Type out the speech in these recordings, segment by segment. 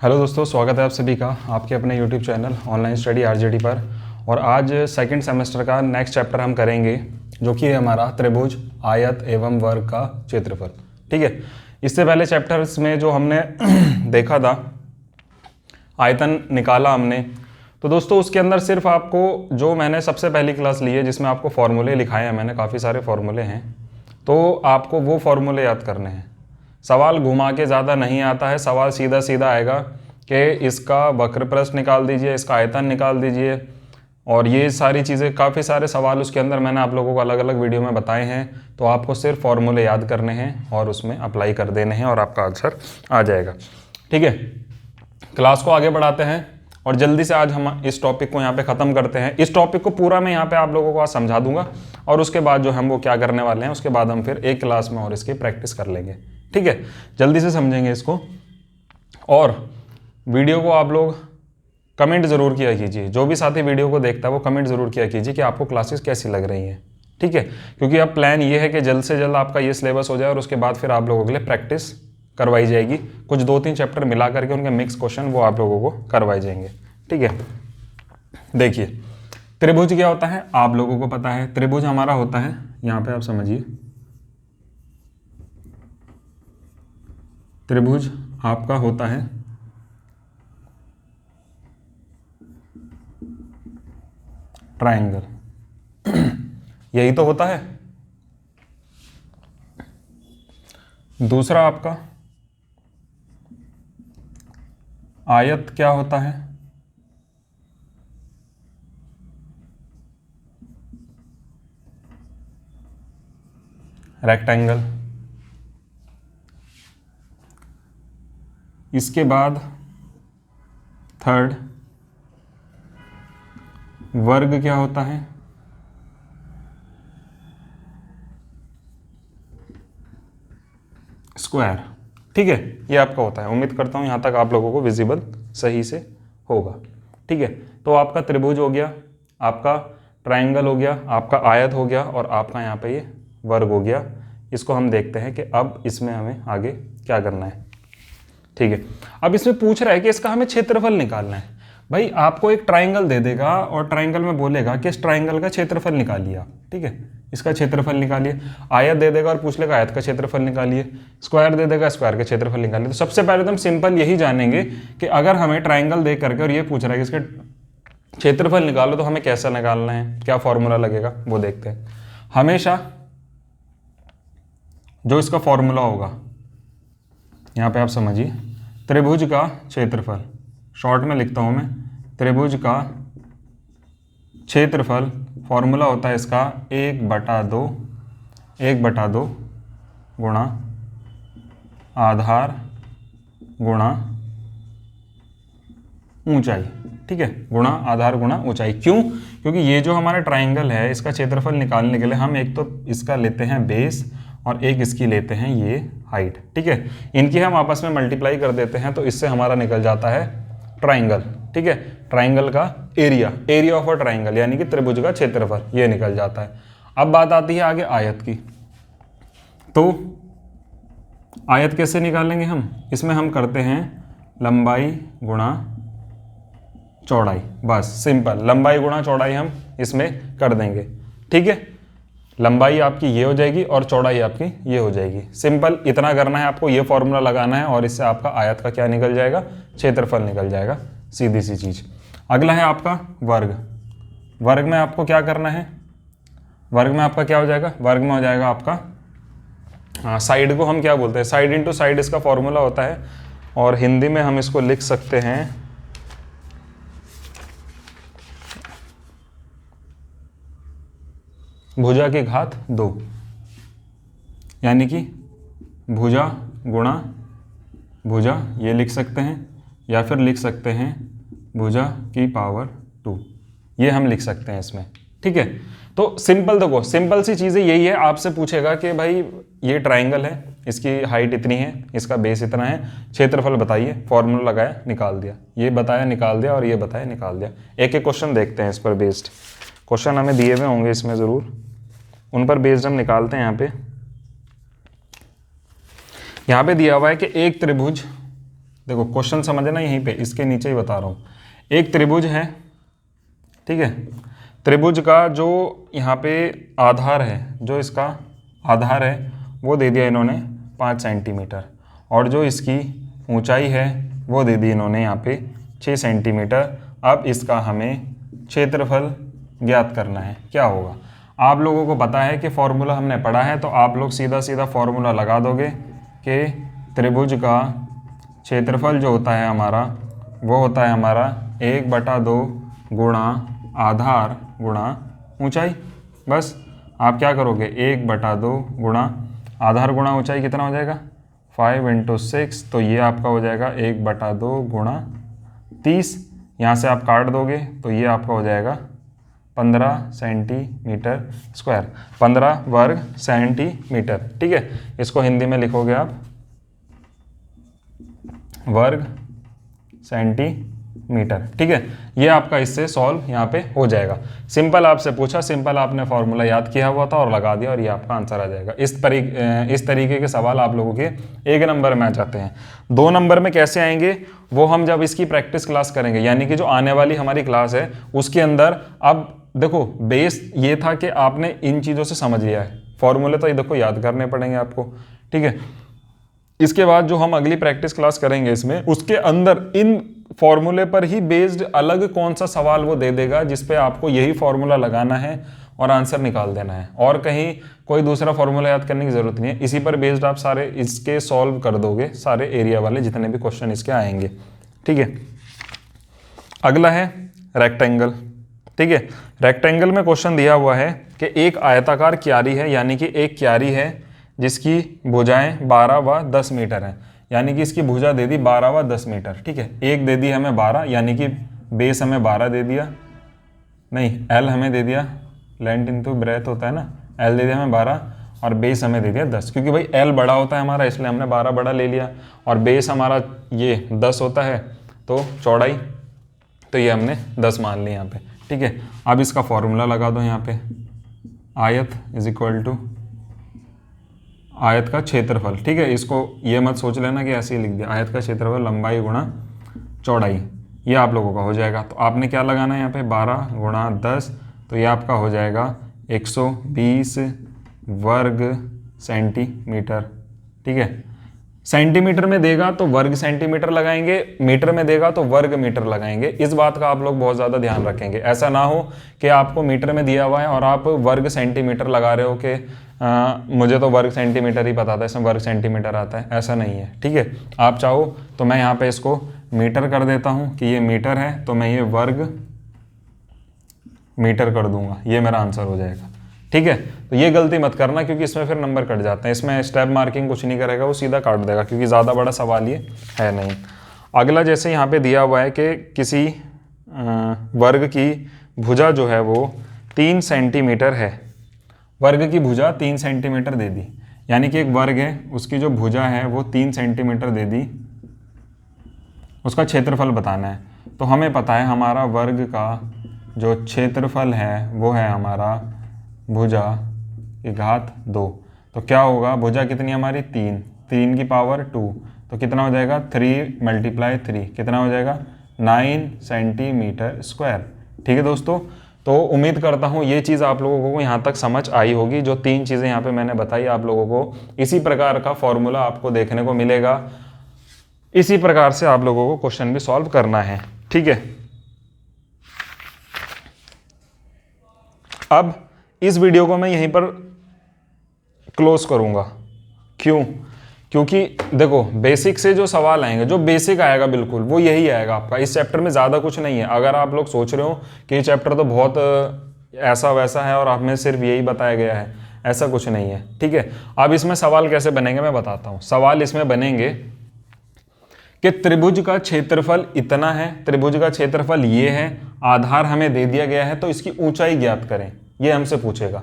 Hello दोस्तों, स्वागत है आप सभी का आपके अपने YouTube channel online study RJD पर। और आज सेकंड सेमेस्टर का नेक्स्ट चैप्टर हम करेंगे, जो कि है हमारा त्रिभुज, आयत एवं वर्ग का क्षेत्रफल। ठीक है, इससे पहले चैप्टर्स में जो हमने देखा था, आयतन निकाला हमने, तो दोस्तों उसके अंदर सिर्फ आपको जो मैंने सबसे पहली क्लास ली है जिसमें आपको फॉर्मूले लिखाए हैं, मैंने काफ़ी सारे फॉर्मूले हैं, तो आपको वो फॉर्मूले याद करने हैं। सवाल घुमा के ज़्यादा नहीं आता है, सवाल सीधा सीधा आएगा कि इसका वक्र प्रस्थ निकाल दीजिए, इसका आयतन निकाल दीजिए, और ये सारी चीज़ें, काफ़ी सारे सवाल उसके अंदर मैंने आप लोगों को अलग अलग वीडियो में बताए हैं। तो आपको सिर्फ फॉर्मूले याद करने हैं और उसमें अप्लाई कर देने हैं और आपका आंसर आ जाएगा। ठीक है, क्लास को आगे बढ़ाते हैं और जल्दी से आज हम इस टॉपिक को यहाँ पे ख़त्म करते हैं। इस टॉपिक को पूरा मैं यहाँ पे आप लोगों को आज समझा दूंगा और उसके बाद जो हम वो क्या करने वाले हैं, उसके बाद हम फिर एक क्लास में और इसकी प्रैक्टिस कर लेंगे। ठीक है, जल्दी से समझेंगे इसको। और वीडियो को आप लोग कमेंट ज़रूर किया कीजिए, जो भी साथी वीडियो को देखता है वो कमेंट ज़रूर किया कीजिए कि आपको क्लासेस कैसी लग रही हैं। ठीक है, क्योंकि अब प्लान ये है कि जल्द से जल्द आपका ये सिलेबस हो जाए और उसके बाद फिर आप लोगों के लिए प्रैक्टिस करवाई जाएगी। कुछ 2-3 चैप्टर मिला करके उनके मिक्स क्वेश्चन वो आप लोगों को करवाए जाएंगे। ठीक है, देखिए त्रिभुज क्या होता है आप लोगों को पता है। त्रिभुज हमारा होता है, यहाँ पे आप समझिए, त्रिभुज आपका होता है ट्रायंगल। यही तो होता है। दूसरा आपका आयत क्या होता है? रेक्टेंगल। इसके बाद थर्ड वर्ग क्या होता है? स्क्वायर। ठीक है, ये आपका होता है। उम्मीद करता हूं यहां तक आप लोगों को विजिबल सही से होगा। ठीक है, तो आपका त्रिभुज हो गया, आपका ट्रायंगल हो गया, आपका आयत हो गया और आपका यहाँ पे ये वर्ग हो गया। इसको हम देखते हैं कि अब इसमें हमें आगे क्या करना है। ठीक है, अब इसमें पूछ रहा है कि इसका हमें क्षेत्रफल निकालना है। भाई आपको एक ट्रायंगल दे देगा और ट्रायंगल में बोलेगा कि इस ट्रायंगल का क्षेत्रफल निकालिए आप। ठीक है, इसका क्षेत्रफल निकालिए। आयत दे देगा और पूछ लेगा आयत का क्षेत्रफल निकालिए। स्क्वायर दे देगा, स्क्वायर का क्षेत्रफल निकालिए। तो सबसे पहले तो हम सिंपल यही जानेंगे कि अगर हमें ट्रायंगल दे करके और ये पूछ रहा है कि इसका क्षेत्रफल निकालो तो हमें कैसा निकालना है, क्या फॉर्मूला लगेगा, वो देखते हैं। हमेशा जो इसका फॉर्मूला होगा, यहाँ पे आप समझिए, त्रिभुज का क्षेत्रफल, शॉर्ट में लिखता हूं मैं, त्रिभुज का क्षेत्रफल फॉर्मूला होता है इसका 1/2 गुणा आधार गुणा ऊंचाई। ठीक है, गुणा आधार गुणा ऊंचाई। क्यों? क्योंकि ये जो हमारा ट्रायंगल है, इसका क्षेत्रफल निकालने के लिए हम एक तो इसका लेते हैं बेस और एक इसकी लेते हैं ये हाइट। ठीक है, इनकी हम आपस में मल्टीप्लाई कर देते हैं तो इससे हमारा निकल जाता है ट्रायंगल। ठीक है, ट्रायंगल का एरिया ऑफ अ ट्रायंगल, यानी कि त्रिभुज का क्षेत्रफल, ये निकल जाता है। अब बात आती है आगे आयत की। तो आयत कैसे निकालेंगे हम? इसमें हम करते हैं लंबाई गुणा चौड़ाई। बस सिंपल, लंबाई गुणा चौड़ाई हम इसमें कर देंगे। ठीक है, लंबाई आपकी ये हो जाएगी और चौड़ाई आपकी ये हो जाएगी। सिंपल इतना करना है आपको, ये फॉर्मूला लगाना है और इससे आपका आयत का क्या निकल जाएगा? क्षेत्रफल निकल जाएगा। सीधी सी चीज। अगला है आपका वर्ग। वर्ग में आपको क्या करना है? वर्ग में आपका क्या हो जाएगा? वर्ग में हो जाएगा आपका, साइड को हम क्या बोलते हैं? साइड इंटू साइड इसका फॉर्मूला होता है और हिंदी में हम इसको लिख सकते हैं भुजा की घात 2, यानी कि भुजा गुणा भुजा, ये लिख सकते हैं, या फिर लिख सकते हैं भुजा की पावर 2, ये हम लिख सकते हैं इसमें। ठीक है, तो सिंपल देखो, सिंपल सी चीज़ें यही है। आपसे पूछेगा कि भाई ये ट्रायंगल है, इसकी हाइट इतनी है, इसका बेस इतना है, क्षेत्रफल बताइए, फॉर्मूला लगाया निकाल दिया, ये बताया निकाल दिया और ये बताया निकाल दिया। एक एक क्वेश्चन देखते हैं इस पर बेस्ड। क्वेश्चन हमें दिए हुए होंगे इसमें ज़रूर, उन पर बेस्ड हम निकालते हैं। यहाँ पे दिया हुआ है कि एक त्रिभुज देखो क्वेश्चन समझना यहीं पे, इसके नीचे ही बता रहा हूँ। एक त्रिभुज है, ठीक है, त्रिभुज का जो यहाँ पे आधार है, जो इसका आधार है वो दे दिया इन्होंने 5 सेंटीमीटर, और जो इसकी ऊंचाई है वो दे दी इन्होंने यहाँ पे 6 सेंटीमीटर। अब इसका हमें क्षेत्रफल ज्ञात करना है। क्या होगा, आप लोगों को पता है कि फॉर्मूला हमने पढ़ा है, तो आप लोग सीधा सीधा फॉर्मूला लगा दोगे कि त्रिभुज का क्षेत्रफल जो होता है हमारा, वो होता है हमारा 1/2 गुणा आधार गुणा ऊंचाई। बस आप क्या करोगे, 1/2 गुणा आधार गुणा ऊंचाई कितना हो जाएगा, 5 × 6, तो ये आपका हो जाएगा 1/2 गुणा 30। यहाँ से आप काट दोगे तो ये आपका हो जाएगा 15 सेंटीमीटर स्क्वायर, 15 वर्ग सेंटीमीटर। ठीक है, इसको हिंदी में लिखोगे आप वर्ग सेंटीमीटर। ठीक है, ये आपका इससे सॉल्व यहाँ पे हो जाएगा। सिंपल आपसे पूछा, सिंपल आपने फॉर्मूला याद किया हुआ था और लगा दिया और ये आपका आंसर आ जाएगा। इस तरीके के सवाल आप लोगों के 1 नंबर में आ जाते हैं। 2 नंबर में कैसे आएंगे वो हम जब इसकी प्रैक्टिस क्लास करेंगे, यानी कि जो आने वाली हमारी क्लास है उसके अंदर। अब देखो बेस ये था कि आपने इन चीज़ों से समझ लिया है, फॉर्मूले तो ये देखो याद करने पड़ेंगे आपको। ठीक है, इसके बाद जो हम अगली प्रैक्टिस क्लास करेंगे इसमें, उसके अंदर इन फॉर्मूले पर ही बेस्ड अलग कौन सा सवाल वो दे देगा जिस पे आपको यही फॉर्मूला लगाना है और आंसर निकाल देना है, और कहीं कोई दूसरा फॉर्मूला याद करने की जरूरत नहीं है। इसी पर बेस्ड आप सारे इसके सॉल्व कर दोगे, सारे एरिया वाले जितने भी क्वेश्चन इसके आएंगे। ठीक है, अगला है रेक्टेंगल। ठीक है, रेक्टेंगल में क्वेश्चन दिया हुआ है कि एक आयताकार क्यारी है, यानी कि एक क्यारी है जिसकी भुजाएं 12 व 10 मीटर हैं, यानी कि इसकी भुजा दे दी 12 व 10 मीटर। ठीक है, एक दे दी हमें 12, यानी कि बेस हमें 12 दे दिया, नहीं एल हमें दे दिया, लेंथ इंटू ब्रेथ होता है ना, एल दे दिया हमें 12 और बेस हमें दे दिया 10, क्योंकि भाई एल बड़ा होता है हमारा इसलिए हमने 12 बड़ा ले लिया, और बेस हमारा ये 10 होता है तो चौड़ाई, तो ये हमने 10 मान ली यहाँ पे। ठीक है, अब इसका फॉर्मूला लगा दो यहाँ पे, आयत इज इक्वल टू आयत का क्षेत्रफल। ठीक है, इसको ये मत सोच लेना कि ऐसे ही लिख दिया, आयत का क्षेत्रफल लंबाई गुणा चौड़ाई, ये आप लोगों का हो जाएगा। तो आपने क्या लगाना है यहाँ पे, 12 गुणा 10, तो ये आपका हो जाएगा 120 वर्ग सेंटीमीटर। ठीक है, सेंटीमीटर में देगा तो वर्ग सेंटीमीटर लगाएंगे, मीटर में देगा तो वर्ग मीटर लगाएंगे। इस बात का आप लोग बहुत ज़्यादा ध्यान रखेंगे, ऐसा ना हो कि आपको मीटर में दिया हुआ है और आप वर्ग सेंटीमीटर लगा रहे हो कि मुझे तो वर्ग सेंटीमीटर ही पता था, इसमें वर्ग सेंटीमीटर आता है, ऐसा नहीं है। ठीक है, आप चाहो तो मैं यहाँ पे इसको मीटर कर देता हूँ कि ये मीटर है, तो मैं ये वर्ग मीटर कर दूंगा, ये मेरा आंसर हो जाएगा। ठीक है, तो ये गलती मत करना क्योंकि इसमें फिर नंबर कट जाते हैं, इसमें स्टेप मार्किंग कुछ नहीं करेगा, वो सीधा काट देगा क्योंकि ज़्यादा बड़ा सवाल ये है नहीं। अगला जैसे यहाँ पे दिया हुआ है कि किसी वर्ग की भुजा जो है वो 3 सेंटीमीटर है, वर्ग की भुजा 3 सेंटीमीटर दे दी, यानी कि एक वर्ग है उसकी जो भुजा है वो 3 सेंटीमीटर दे दी, उसका क्षेत्रफल बताना है। तो हमें पता है हमारा वर्ग का जो क्षेत्रफल है वो है हमारा भुजा की घात 2, तो क्या होगा, भुजा कितनी हमारी 3, 3 की पावर 2, तो कितना हो जाएगा 3 × 3 कितना हो जाएगा 9 सेंटीमीटर स्क्वायर। ठीक है दोस्तों, तो उम्मीद करता हूँ ये चीज़ आप लोगों को यहाँ तक समझ आई होगी। जो 3 चीज़ें यहाँ पे मैंने बताई आप लोगों को, इसी प्रकार का फॉर्मूला आपको देखने को मिलेगा, इसी प्रकार से आप लोगों को क्वेश्चन भी सॉल्व करना है। ठीक है, अब इस वीडियो को मैं यहीं पर क्लोज करूंगा। क्यों? क्योंकि देखो बेसिक से जो सवाल आएंगे, जो बेसिक आएगा बिल्कुल वो यही आएगा आपका, इस चैप्टर में ज़्यादा कुछ नहीं है। अगर आप लोग सोच रहे हो कि ये चैप्टर तो बहुत ऐसा वैसा है और आप में सिर्फ यही बताया गया है, ऐसा कुछ नहीं है। ठीक है, अब इसमें सवाल कैसे बनेंगे मैं बताता हूँ। सवाल इसमें बनेंगे कि त्रिभुज का क्षेत्रफल इतना है, त्रिभुज का क्षेत्रफल ये है, आधार हमें दे दिया गया है, तो इसकी ऊंचाई ज्ञात करें, ये हमसे पूछेगा।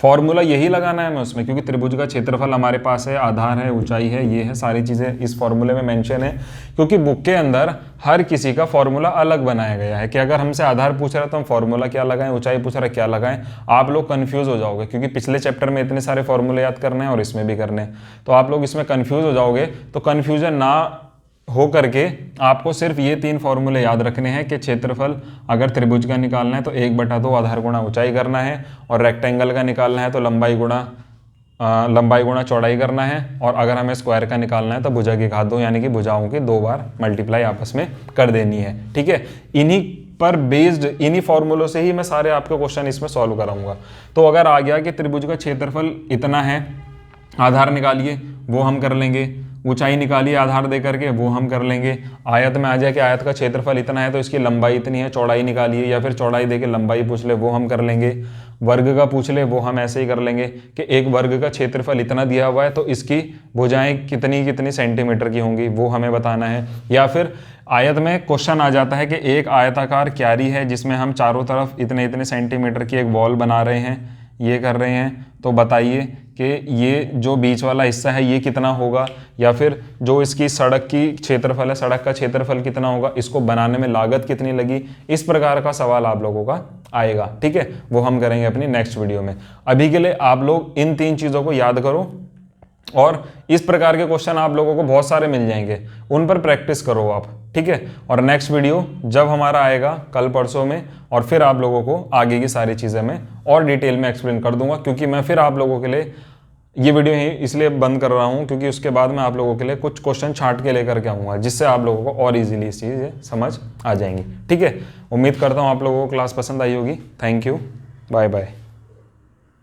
फॉर्मूला यही लगाना है हमें उसमें, क्योंकि त्रिभुज का क्षेत्रफल हमारे पास है, आधार है, ऊंचाई है, ये है, सारी चीज़ें इस फॉर्मूले में मेंशन है। क्योंकि बुक के अंदर हर किसी का फॉर्मूला अलग बनाया गया है कि अगर हमसे आधार पूछ रहा है तो हम फॉर्मूला क्या लगाएं, ऊंचाई पूछ रहा है क्या लगाएं, आप लोग कंफ्यूज हो जाओगे क्योंकि पिछले चैप्टर में इतने सारे फॉर्मूले याद करने हैं और इसमें भी करने हैं, तो आप लोग इसमें कंफ्यूज हो जाओगे। तो कन्फ्यूजन ना हो करके आपको सिर्फ ये 3 फॉर्मूले याद रखने हैं कि क्षेत्रफल अगर त्रिभुज का निकालना है तो 1/2 आधार गुणा ऊंचाई करना है, और रेक्टेंगल का निकालना है तो लंबाई गुणा चौड़ाई करना है, और अगर हमें स्क्वायर का निकालना है तो भुजा की घात 2 यानी कि भुजाओं की 2 बार मल्टीप्लाई आपस में कर देनी है। ठीक है, इन्हीं पर बेस्ड, इन्हीं फॉर्मूलों से ही मैं सारे आपके क्वेश्चन इसमें सॉल्व कराऊंगा। तो अगर आ गया कि त्रिभुज का क्षेत्रफल इतना है, आधार निकालिए, वो हम कर लेंगे। ऊंचाई निकालिए आधार दे करके, वो हम कर लेंगे। आयत में आ जाए कि आयत का क्षेत्रफल इतना है तो इसकी लंबाई इतनी है, चौड़ाई निकालिए, या फिर चौड़ाई दे के लंबाई पूछ ले, वो हम कर लेंगे। वर्ग का पूछ ले, वो हम ऐसे ही कर लेंगे कि एक वर्ग का क्षेत्रफल इतना दिया हुआ है तो इसकी भुजाएं कितनी कितनी सेंटीमीटर की होंगी, वो हमें बताना है। या फिर आयत में क्वेश्चन आ जाता है कि एक आयताकार क्यारी है जिसमें हम चारों तरफ इतने इतने सेंटीमीटर की एक वॉल बना रहे हैं, ये कर रहे हैं, तो बताइए कि ये जो बीच वाला हिस्सा है ये कितना होगा, या फिर जो इसकी सड़क की क्षेत्रफल है, सड़क का क्षेत्रफल कितना होगा, इसको बनाने में लागत कितनी लगी। इस प्रकार का सवाल आप लोगों का आएगा। ठीक है, वो हम करेंगे अपनी नेक्स्ट वीडियो में। अभी के लिए आप लोग इन 3 चीज़ों को याद करो, और इस प्रकार के क्वेश्चन आप लोगों को बहुत सारे मिल जाएंगे, उन पर प्रैक्टिस करो आप। ठीक है, और नेक्स्ट वीडियो जब हमारा आएगा कल परसों में, और फिर आप लोगों को आगे की सारी चीज़ें मैं और डिटेल में एक्सप्लेन कर दूंगा, क्योंकि मैं फिर आप लोगों के लिए ये वीडियो ही इसलिए बंद कर रहा हूँ क्योंकि उसके बाद मैं आप लोगों के लिए कुछ क्वेश्चन छांट के लेकर के आऊँगा, जिससे आप लोगों को और इजीली इस चीज़ें समझ आ जाएंगी। ठीक है, उम्मीद करता हूँ आप लोगों को क्लास पसंद आई होगी। Thank you, bye bye.